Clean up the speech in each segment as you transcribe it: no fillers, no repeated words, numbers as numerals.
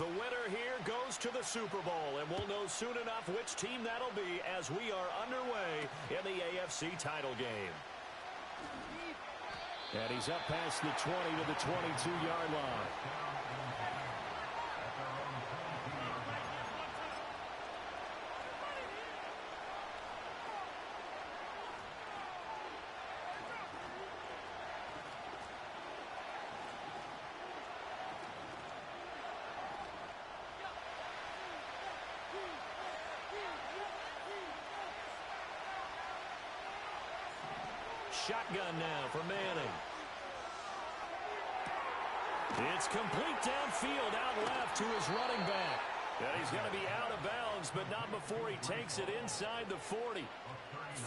The winner here goes to the Super Bowl, and we'll know soon enough which team that'll be as we are underway in the AFC title game. And he's up past the 20 to the 22-yard line. Shotgun now for Manning. It's complete downfield, out left to his running back. And he's going to be out of bounds, but not before he takes it inside the 40.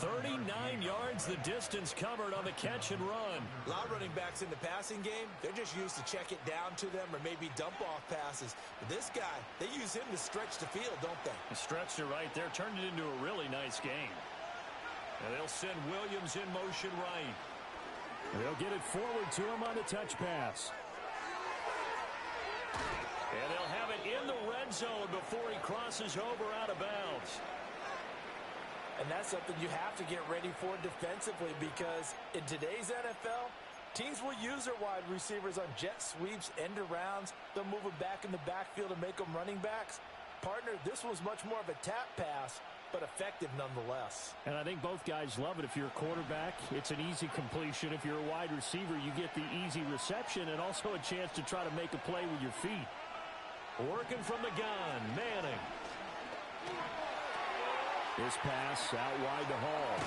39 yards the distance covered on the catch and run. A lot of running backs in the passing game, they're just used to check it down to them or maybe dump off passes. But this guy, they use him to stretch the field, don't they? He stretched it right there, turned it into a really nice game. And they'll send Williams in motion right. They'll get it forward to him on the touch pass. And they'll have it in the red zone before he crosses over out of bounds. And that's something you have to get ready for defensively, because in today's NFL, teams will use their wide receivers on jet sweeps, end arounds. They'll move them back in the backfield and make them running backs. Partner, this was much more of a tap pass, but effective nonetheless. And I think both guys love it. If you're a quarterback, it's an easy completion. If you're a wide receiver, you get the easy reception and also a chance to try to make a play with your feet. Working from the gun, Manning. His pass out wide to Hall.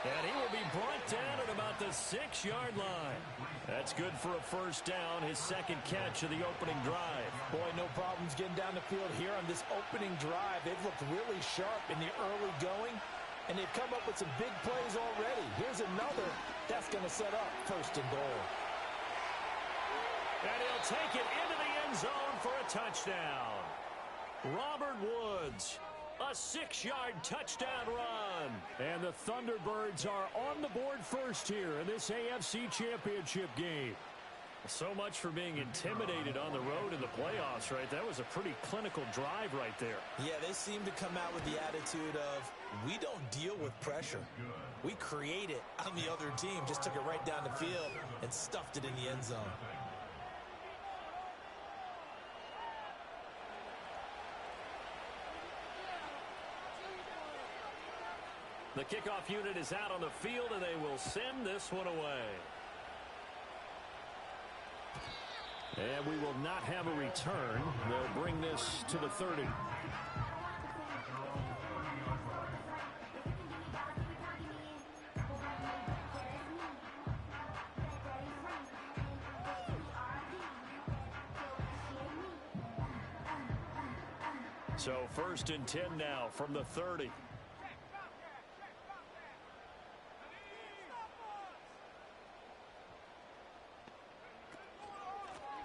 And he will be brought down at about the 6-yard line. That's good for a first down, his second catch of the opening drive. Boy, no problems getting down the field here on this opening drive. They've looked really sharp in the early going, and they've come up with some big plays already. Here's another that's going to set up first and goal. And he'll take it into the end zone for a touchdown. Robert Woods. A 6-yard touchdown run. And the Thunderbirds are on the board first here in this AFC Championship game. So much for being intimidated on the road in the playoffs, right? That was a pretty clinical drive right there. Yeah, they seem to come out with the attitude of, we don't deal with pressure. We create it on the other team. Just took it right down the field and stuffed it in the end zone. The kickoff unit is out on the field, and they will send this one away. And we will not have a return. They'll bring this to the 30. So first and 10 now from the 30.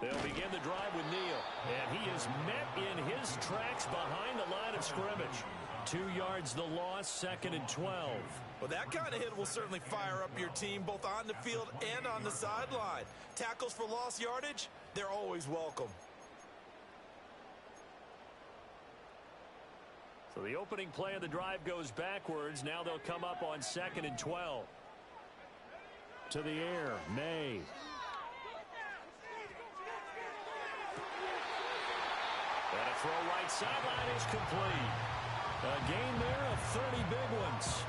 They'll begin the drive with Neal. And he is met in his tracks behind the line of scrimmage. 2 yards the loss, second and 12. Well, that kind of hit will certainly fire up your team, both on the field and on the sideline. Tackles for lost yardage, they're always welcome. So the opening play of the drive goes backwards. Now they'll come up on second and 12. To the air, May. And a throw right sideline is complete. A gain there of 30 big ones.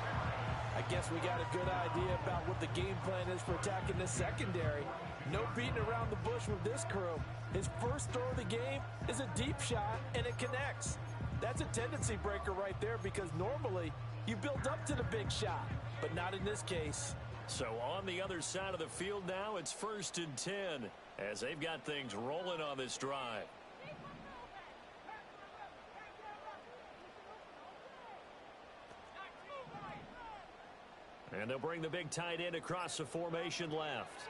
I guess we got a good idea about what the game plan is for attacking this secondary. No beating around the bush with this crew. His first throw of the game is a deep shot, and it connects. That's a tendency breaker right there, because normally you build up to the big shot, but not in this case. So on the other side of the field now, it's first and 10 as they've got things rolling on this drive. And they'll bring the big tight end across the formation left.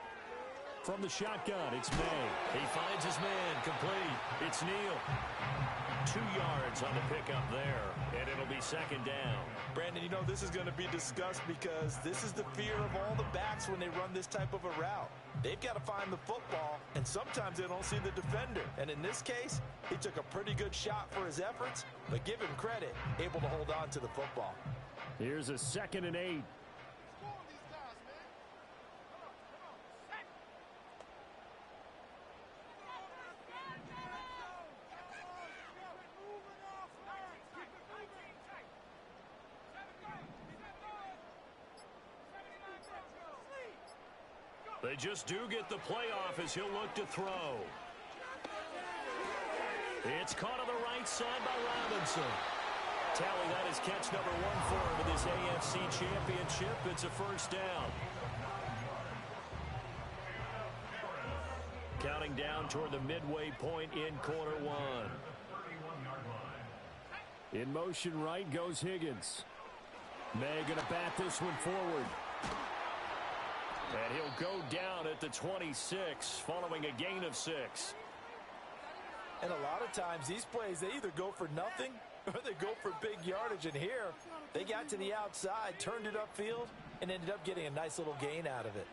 From the shotgun, it's May. He finds his man, complete. It's Neal. 2 yards on the pickup there, and it'll be second down. Brandon, you know this is going to be discussed because this is the fear of all the backs when they run this type of a route. They've got to find the football, and sometimes they don't see the defender. And in this case, he took a pretty good shot for his efforts, but give him credit, able to hold on to the football. Here's a 2nd and 8. They just do get the playoff as he'll look to throw. It's caught on the right side by Robinson. Tally that is catch number 1 for him in this AFC Championship. It's a first down. Counting down toward the midway point in quarter 1. In motion right goes Higgins. May going to bat this one forward. And he'll go down at the 26 following a gain of 6. And a lot of times these plays, they either go for nothing or they go for big yardage. And here, they got to the outside, turned it upfield, and ended up getting a nice little gain out of it.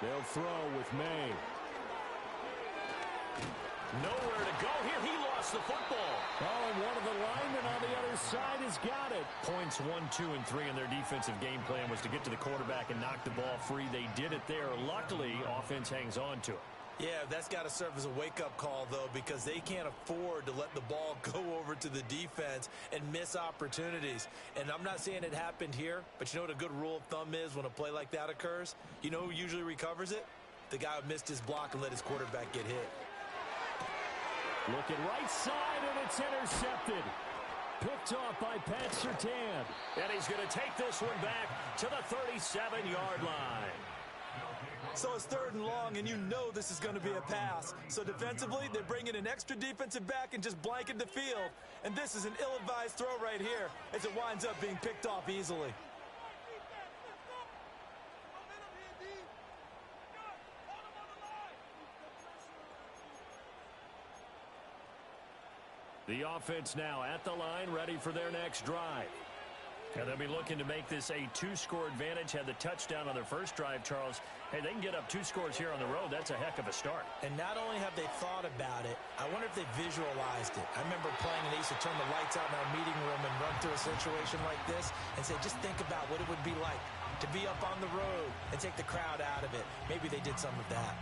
They'll throw with May. Nowhere to go here. He lost the football. Oh, and one of the linemen on the other side has got it. Points 1, 2, and 3 in their defensive game plan was to get to the quarterback and knock the ball free. They did it there. Luckily, offense hangs on to it. Yeah, that's got to serve as a wake-up call, though, because they can't afford to let the ball go over to the defense and miss opportunities. And I'm not saying it happened here, but you know what a good rule of thumb is when a play like that occurs? You know who usually recovers it? The guy who missed his block and let his quarterback get hit. Looking right side, and it's intercepted. Picked off by Pat Surtain. And he's going to take this one back to the 37-yard line. So it's 3rd and long, and you know this is going to be a pass. So defensively, they bring in an extra defensive back and just blanket the field. And this is an ill-advised throw right here as it winds up being picked off easily. The offense now at the line, ready for their next drive. And they'll be looking to make this a 2-score advantage. Had the touchdown on their first drive, Charles. Hey, they can get up 2 scores here on the road. That's a heck of a start. And not only have they thought about it, I wonder if they visualized it. I remember playing and they used to turn the lights out in our meeting room and run through a situation like this and say, just think about what it would be like to be up on the road and take the crowd out of it. Maybe they did some of that.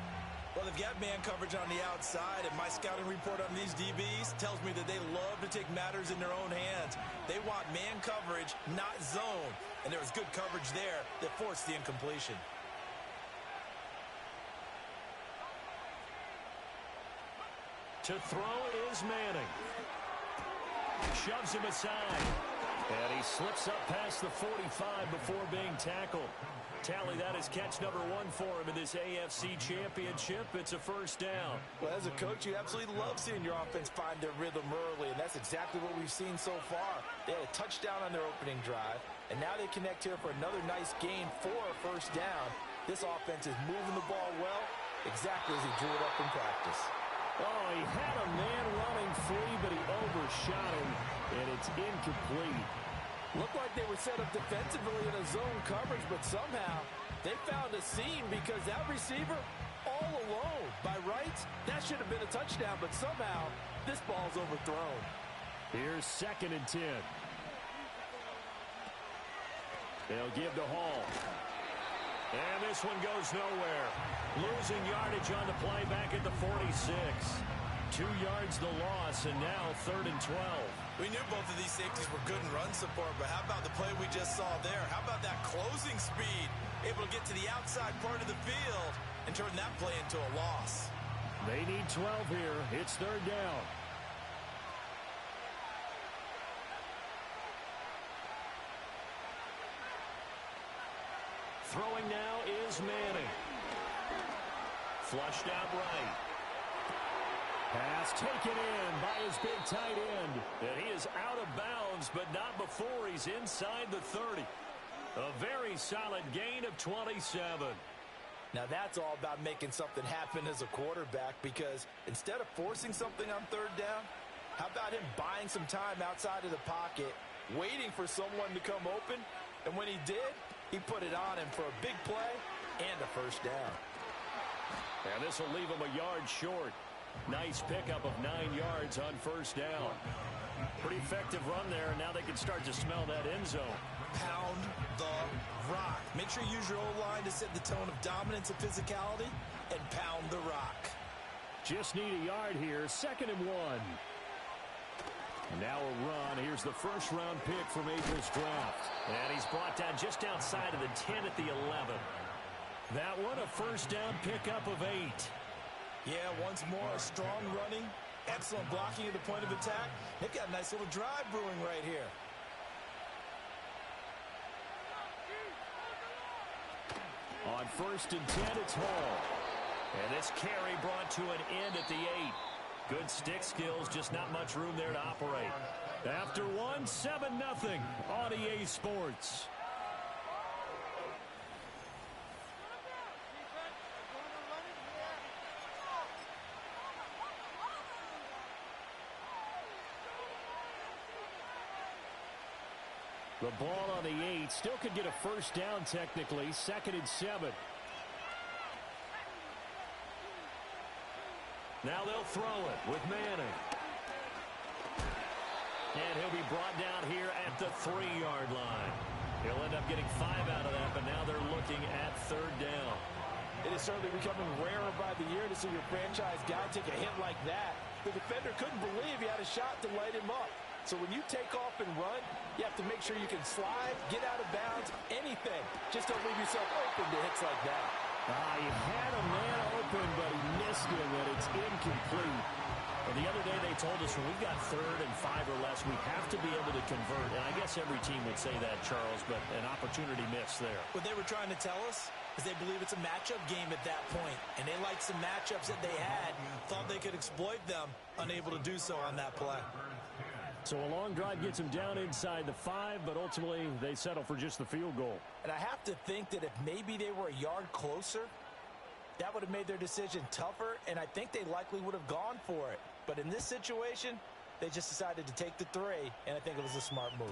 Well, they've got man coverage on the outside, and my scouting report on these DBs tells me that they love to take matters in their own hands. They want man coverage, not zone, and there was good coverage there that forced the incompletion. To throw is Manning. Shoves him aside. And he slips up past the 45 before being tackled. Tally that is catch number 1 for him in this AFC Championship. It's a first down. Well, as a coach, you absolutely love seeing your offense find their rhythm early, and that's exactly what we've seen so far. They had a touchdown on their opening drive, and now they connect here for another nice gain for a first down. This offense is moving the ball well, exactly as he drew it up in practice. Oh, he had a man running free, but he overshot him, and it's incomplete. Looked like they were set up defensively in a zone coverage, but somehow they found a seam because that receiver all alone. By rights, that should have been a touchdown, but somehow this ball's overthrown. Here's 2nd and 10. They'll give to Hall. And this one goes nowhere. Losing yardage on the play back at the 46. 2 yards the loss, and now 3rd and 12. We knew both of these safeties were good in run support, but how about the play we just saw there? How about that closing speed? Able to get to the outside part of the field and turn that play into a loss. They need 12 here. It's 3rd down. Throwing now is Manning. Flushed out right. Pass taken in by his big tight end. And he is out of bounds, but not before he's inside the 30. A very solid gain of 27. Now that's all about making something happen as a quarterback, because instead of forcing something on third down, how about him buying some time outside of the pocket, waiting for someone to come open, and when he did, he put it on him for a big play and a first down. And this will leave him a yard short. Nice pickup of 9 yards on first down. Pretty effective run there, and now they can start to smell that end zone. Pound the rock. Make sure you use your O-line to set the tone of dominance and physicality, and pound the rock. Just need a yard here. 2nd and 1. And now a run. Here's the first-round pick from April's draft. And he's brought down just outside of the 10 at the 11. That one, a first-down pickup of 8. Yeah, once more, a strong running, excellent blocking at the point of attack. They've got a nice little drive brewing right here. On 1st and 10, it's Hall. And this carry brought to an end at the 8. Good stick skills, just not much room there to operate. After one, 7-0 on EA Sports. The ball on the 8. Still could get a first down technically. 2nd and 7. Now they'll throw it with Manning. And he'll be brought down here at the 3-yard line. He'll end up getting 5 out of that, but now they're looking at 3rd down. It is certainly becoming rarer by the year to see your franchise guy take a hit like that. The defender couldn't believe he had a shot to light him up. So when you take off and run, you have to make sure you can slide, get out of bounds, anything. Just don't leave yourself open to hits like that. He had a man open, but he missed him, and it's incomplete. And the other day they told us when we've got 3rd and 5 or less, we have to be able to convert. And I guess every team would say that, Charles, but an opportunity missed there. What they were trying to tell us is they believe it's a matchup game at that point. And they liked some matchups that they had, thought they could exploit them, unable to do so on that play. So a long drive gets them down inside the 5, but ultimately they settle for just the field goal. And I have to think that if maybe they were a yard closer, that would have made their decision tougher, and I think they likely would have gone for it. But in this situation, they just decided to take the 3, and I think it was a smart move.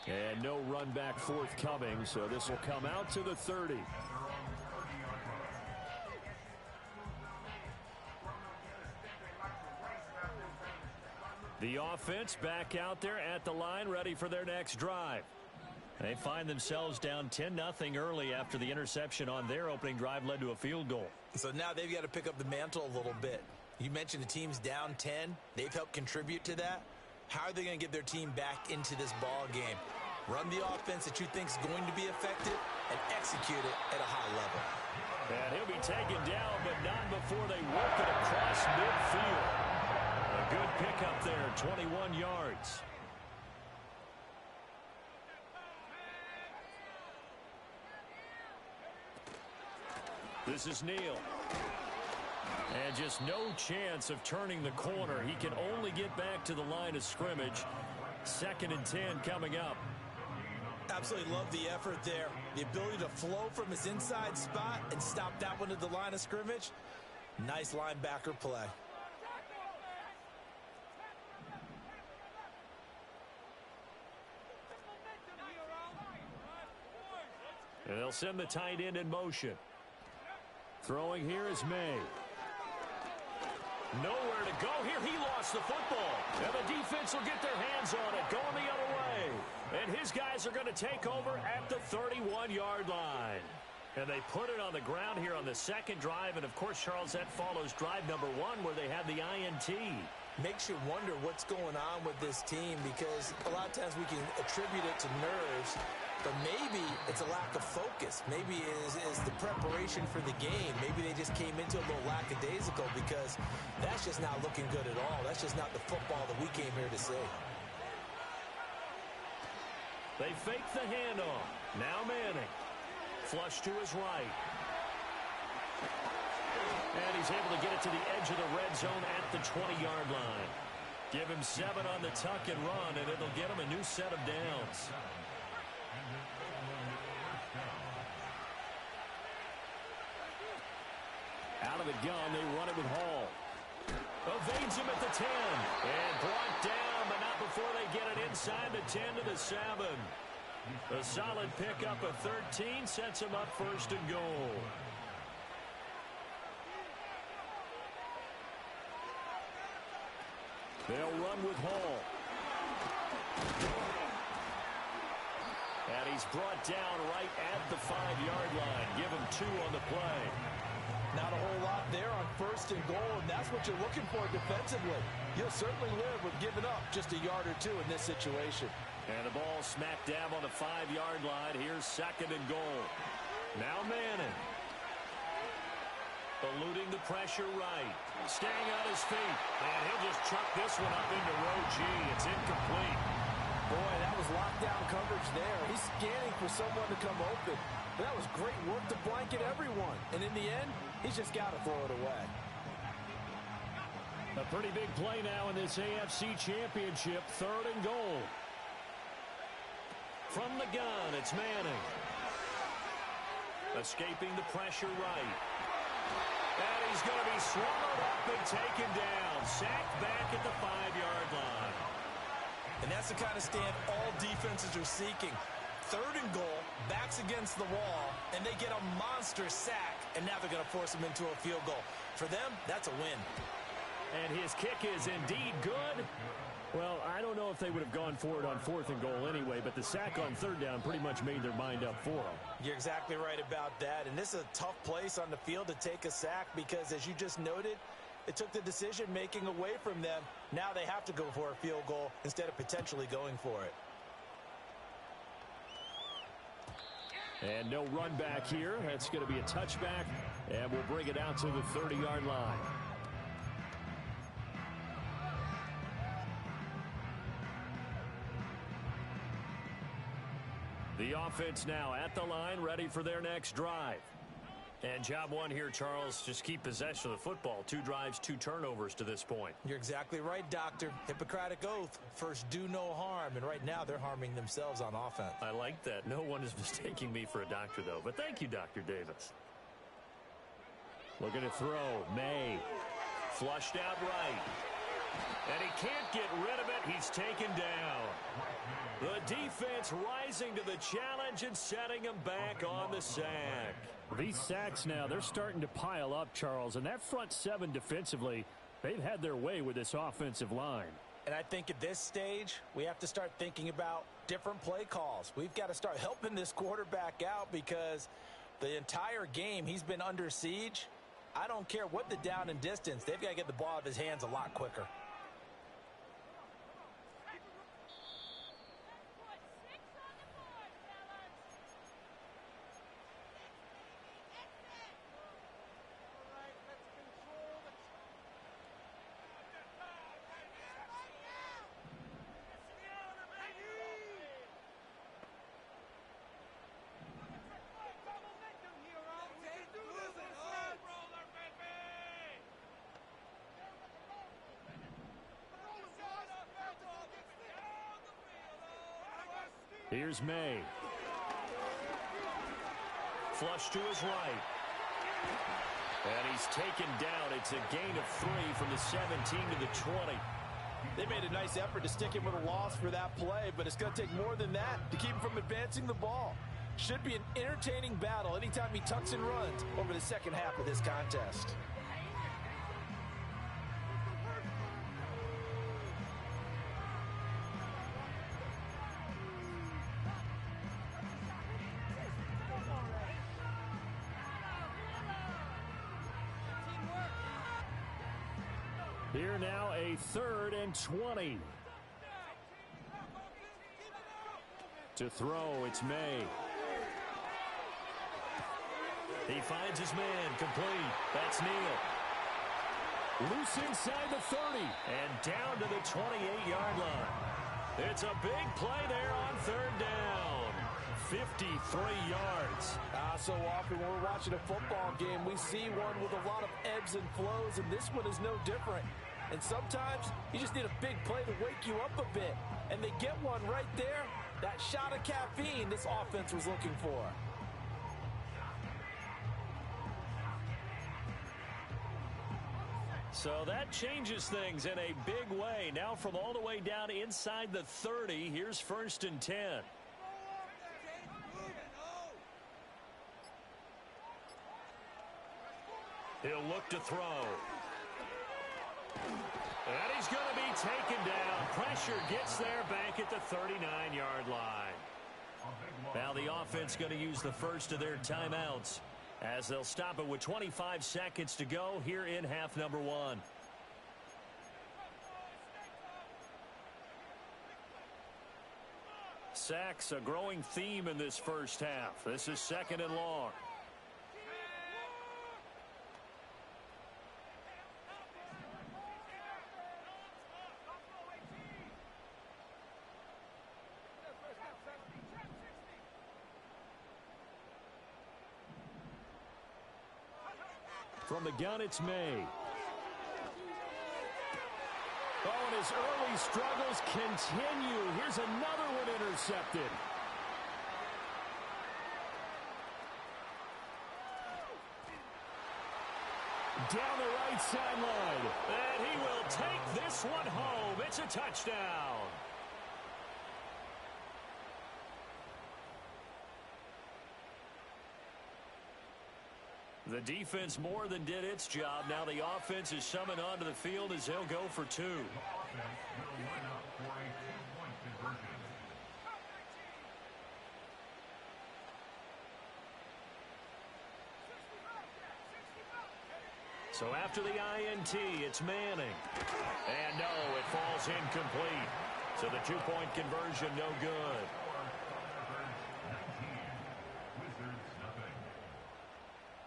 And no run back forthcoming, so this will come out to the 30. The offense back out there at the line, ready for their next drive. They find themselves down 10-0 early after the interception on their opening drive led to a field goal. So now they've got to pick up the mantle a little bit. You mentioned the team's down 10. They've helped contribute to that. How are they going to get their team back into this ball game? Run the offense that you think is going to be effective and execute it at a high level. And he'll be taken down, but not before they work it across midfield. A good pickup there, 21 yards. This is Neal. And just no chance of turning the corner. He can only get back to the line of scrimmage. 2nd and 10 coming up. Absolutely love the effort there. The ability to flow from his inside spot and stop that one at the line of scrimmage. Nice linebacker play. And they'll send the tight end in motion. Throwing here is May. Nowhere to go here. He lost the football. And the defense will get their hands on it. Going the other way. And his guys are going to take over at the 31-yard line. And they put it on the ground here on the 2nd drive. And, of course, Charles, that follows drive number 1 where they had the INT. Makes you wonder what's going on with this team, because a lot of times we can attribute it to nerves, but maybe it's a lack of focus. Maybe it is the preparation for the game. Maybe they just came into a little lackadaisical, because that's just not looking good at all. That's just not the football that we came here to see. They fake the handoff. Now Manning. Flush to his right. And he's able to get it to the edge of the red zone at the 20-yard line. Give him 7 on the tuck and run, and it'll get him a new set of downs. Out of the gun, they run it with Hall. Evades him at the 10. And brought down, but not before they get it inside the 10 to the 7. A solid pickup of 13 sets him up first and goal. They'll run with Hall. And he's brought down right at the 5-yard line. Give him 2 on the play. Not a whole lot there on first and goal, and that's what you're looking for defensively. You'll certainly live with giving up just a yard or 2 in this situation. And the ball smack dab on the 5-yard line. Here's second and goal. Now Manning. Eluding the pressure right. Staying on his feet. And he'll just chuck this one up into row G. It's incomplete. Boy, that was lockdown coverage there. He's scanning for someone to come open. But that was great work to blanket everyone. And in the end, he's just got to throw it away. A pretty big play now in this AFC Championship. Third and goal. From the gun, it's Manning. Escaping the pressure right. And he's going to be swallowed up and taken down. Sacked back at the 5-yard line. And that's the kind of stand all defenses are seeking. Third and goal, backs against the wall, and they get a monster sack. And now they're going to force him into a field goal. For them, that's a win. And his kick is indeed good. Well, I don't know if they would have gone for it on 4th and goal anyway, but the sack on 3rd down pretty much made their mind up for them. You're exactly right about that. And this is a tough place on the field to take a sack because, as you just noted, it took the decision-making away from them. Now they have to go for a field goal instead of potentially going for it. And no run back here. That's going to be a touchback, and we'll bring it out to the 30-yard line. The offense now at the line, ready for their next drive. And job one here, Charles, just keep possession of the football. 2 drives, 2 turnovers to this point. You're exactly right, Doctor. Hippocratic oath. First, do no harm. And right now, they're harming themselves on offense. I like that. No one is mistaking me for a doctor, though. But thank you, Dr. Davis. Looking to throw. May. Flushed out right. And he can't get rid of it. He's taken down. The defense rising to the challenge and setting him back on the sack. These sacks now, they're starting to pile up, Charles. And that front 7 defensively, they've had their way with this offensive line. And I think at this stage, we have to start thinking about different play calls. We've got to start helping this quarterback out because the entire game he's been under siege. I don't care what the down and distance. They've got to get the ball out of his hands a lot quicker. Here's May. Flush to his right. And he's taken down. It's a gain of 3 from the 17 to the 20. They made a nice effort to stick him with a loss for that play, but it's going to take more than that to keep him from advancing the ball. Should be an entertaining battle anytime he tucks and runs over the second half of this contest. Here now, a 3rd and 20. To throw, it's May. He finds his man, complete. That's Neal. Loose inside the 30 and down to the 28-yard line. It's a big play there on 3rd down. 53 yards. So often when we're watching a football game, we see one with a lot of ebbs and flows, and this one is no different. And sometimes you just need a big play to wake you up a bit. And they get one right there. That shot of caffeine this offense was looking for. So that changes things in a big way. Now from all the way down inside the 30, here's 1st and 10. He'll look to throw. And he's going to be taken down. Pressure gets there back at the 39-yard line. Now the offense going to use the first of their timeouts as they'll stop it with 25 seconds to go here in half number 1. Sacks, a growing theme in this first half. This is 2nd and long. From the gun, it's May. Oh, and his early struggles continue. Here's another one intercepted. Down the right sideline. And he will take this one home. It's a touchdown. The defense more than did its job. Now the offense is summoned onto the field as he'll go for 2. So after the INT, it's Manning. And no, it falls incomplete. So the 2-point conversion no good.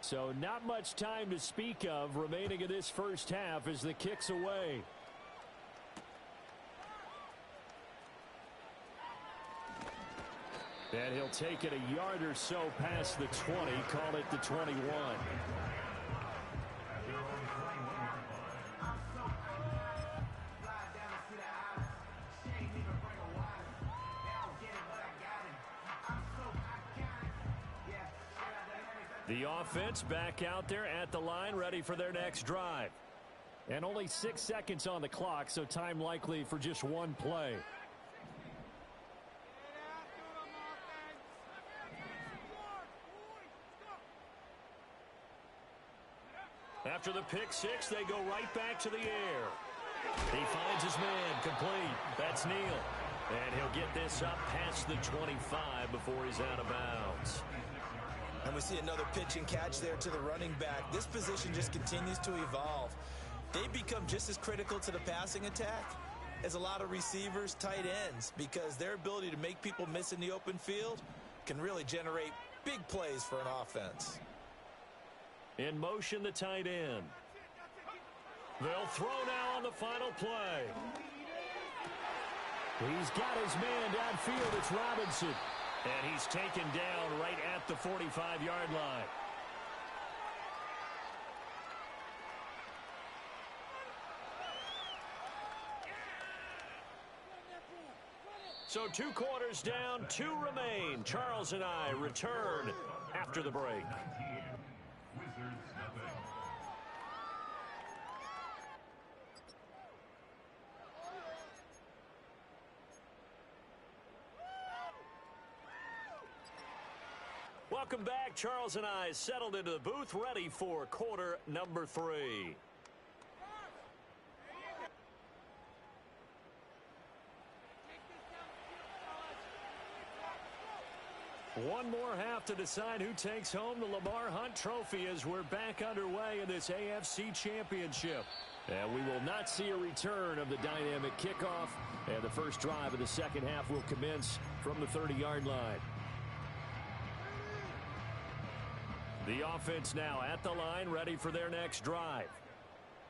So not much time to speak of remaining in this first half as the kick's away. And he'll take it a yard or so past the 20, call it the 21. The offense back out there at the line, ready for their next drive. And only 6 seconds on the clock, so time likely for just one play. After the pick six, they go right back to the air. He finds his man, complete. That's Neal. And he'll get this up past the 25 before he's out of bounds. And we see another pitch and catch there to the running back. This position just continues to evolve. They become just as critical to the passing attack as a lot of receivers, tight ends, because their ability to make people miss in the open field can really generate big plays for an offense. In motion, the tight end. They'll throw now on the final play. He's got his man downfield. It's Robinson. And he's taken down right at the 45-yard line. So 2 quarters down, 2 remain. Charles and I return after the break. Welcome back. Charles and I settled into the booth, ready for quarter number 3. One more half to decide who takes home the Lamar Hunt Trophy as we're back underway in this AFC Championship. And we will not see a return of the dynamic kickoff. And the first drive of the second half will commence from the 30-yard line. The offense now at the line, ready for their next drive.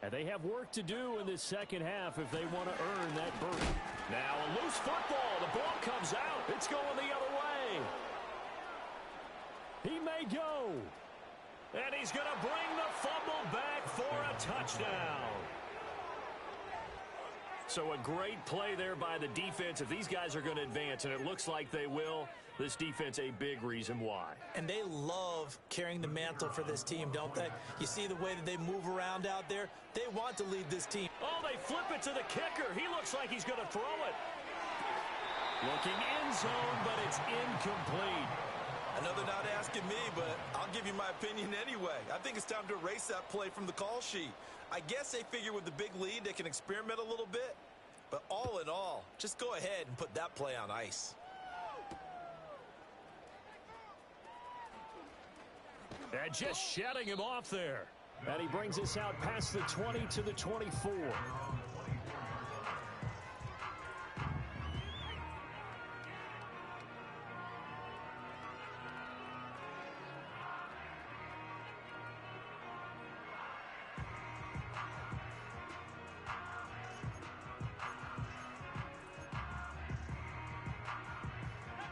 And they have work to do in this second half if they want to earn that berth. Now a loose football. The ball comes out. It's going the other way. And he's going to bring the fumble back for a touchdown. So a great play there by the defense. If these guys are going to advance, and it looks like they will, this defense a big reason why. And they love carrying the mantle for this team, don't they? You see the way that they move around out there? They want to lead this team. Oh, they flip it to the kicker. He looks like he's going to throw it. Looking end zone, but it's incomplete. Another not asking me, but I'll give you my opinion anyway. I think it's time to erase that play from the call sheet. I guess they figure with the big lead they can experiment a little bit. But all in all, just go ahead and put that play on ice. And just shutting him off there. And he brings us out past the 20 to the 24.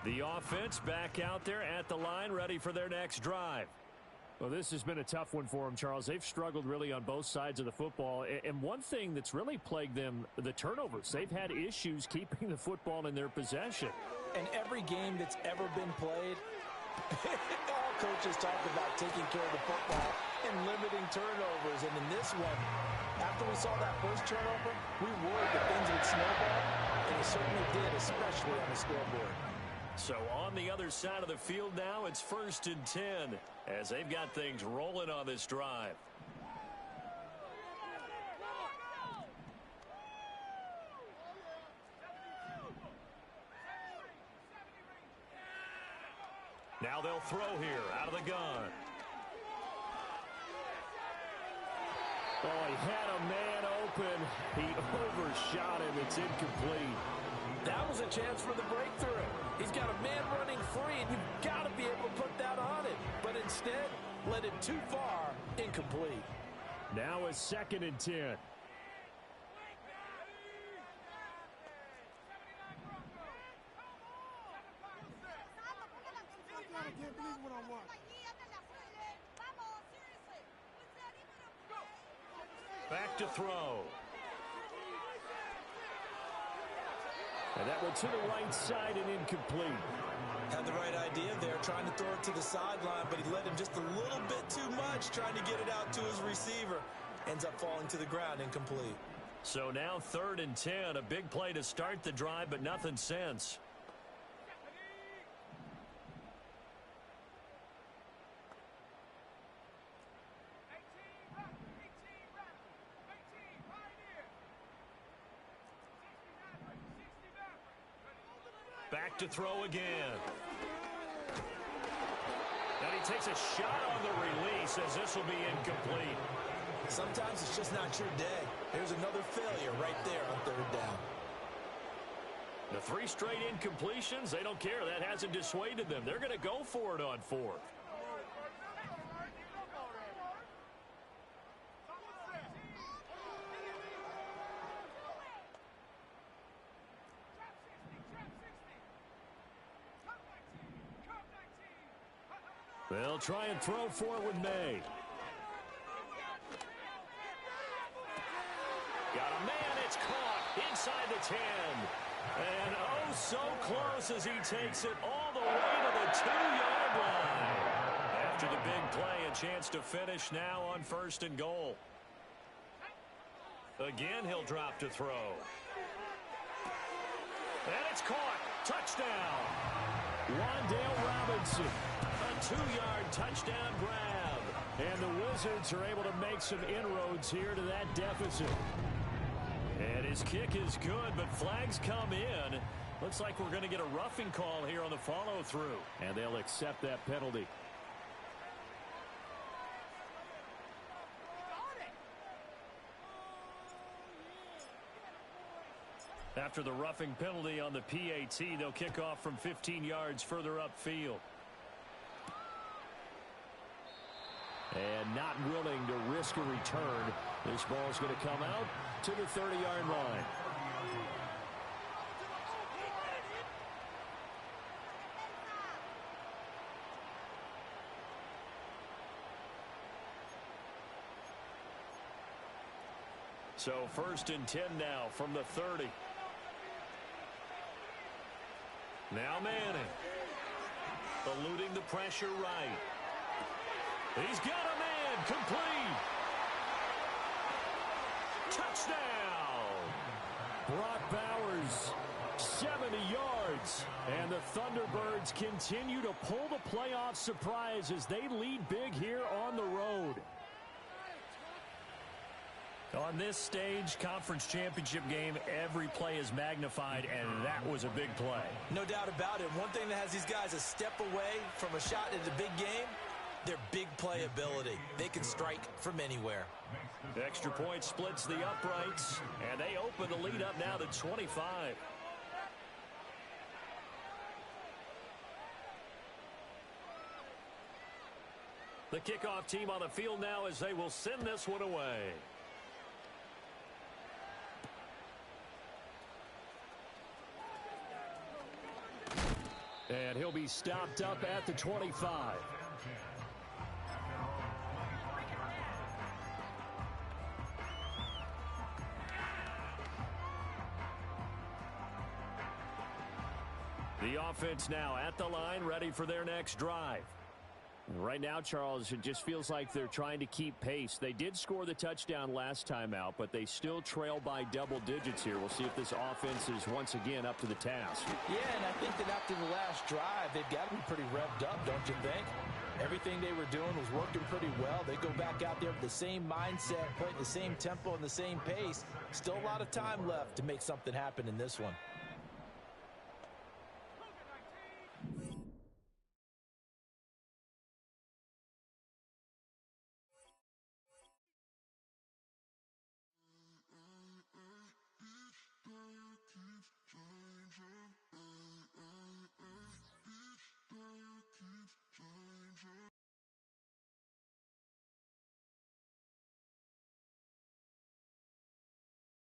The offense back out there at the line, ready for their next drive. Well, this has been a tough one for them, Charles. They've struggled really on both sides of the football. And one thing that's really plagued them, the turnovers. They've had issues keeping the football in their possession. And every game that's ever been played, all coaches talk about taking care of the football and limiting turnovers. And in this one, after we saw that first turnover, we worried that things would snowball, and they certainly did, especially on the scoreboard. So on the other side of the field now, it's 1st and 10 as they've got things rolling on this drive. Now they'll throw here out of the gun. Oh, he had a man open. He overshot him. It's incomplete. That was a chance for the breakthrough. He's got a man running free, and you've got to be able to put that on it. But instead, led it too far, incomplete. Now a 2nd and 10. Back to throw. And that went to the right side and incomplete. Had the right idea there, trying to throw it to the sideline, but he led him just a little bit too much, trying to get it out to his receiver. Ends up falling to the ground, incomplete. So now 3rd and 10, a big play to start the drive, but nothing since. Back to throw again. And he takes a shot on the release as this will be incomplete. Sometimes it's just not your day. There's another failure right there on 3rd down. The 3 straight incompletions, they don't care. That hasn't dissuaded them. They're going to go for it on 4th. They'll try and throw for it with May. Got a man, it's caught inside the 10. And oh, so close as he takes it all the way to the 2-yard line. After the big play, a chance to finish now on 1st and goal. Again, he'll drop to throw. And it's caught. Touchdown. Wandale Robinson. A 2-yard touchdown grab. And the Wizards are able to make some inroads here to that deficit. And his kick is good, but flags come in. Looks like we're going to get a roughing call here on the follow-through. And they'll accept that penalty. After the roughing penalty on the PAT, they'll kick off from 15 yards further upfield. And not willing to risk a return. This ball's going to come out to the 30-yard line. So 1st and 10 now from the 30. Now Manning. Eluding the pressure right. He's got a man. Complete. Touchdown. Brock Bowers, 70 yards. And the Thunderbirds continue to pull the playoff surprise as they lead big here on the road. On this stage, conference championship game, every play is magnified, and that was a big play. No doubt about it. One thing that has these guys a step away from a shot at the big game, their big play ability. They can strike from anywhere. The extra point splits the uprights, and they open the lead up now to 25. The kickoff team on the field now as they will send this one away. And he'll be stopped up at the 25. The offense now at the line, ready for their next drive. Right now, Charles, it just feels like they're trying to keep pace. They did score the touchdown last time out, but they still trail by double digits here. We'll see if this offense is once again up to the task. Yeah, and I think that after the last drive, they've got to be pretty revved up, don't you think? Everything they were doing was working pretty well. They go back out there with the same mindset, playing the same tempo and the same pace. Still a lot of time left to make something happen in this one.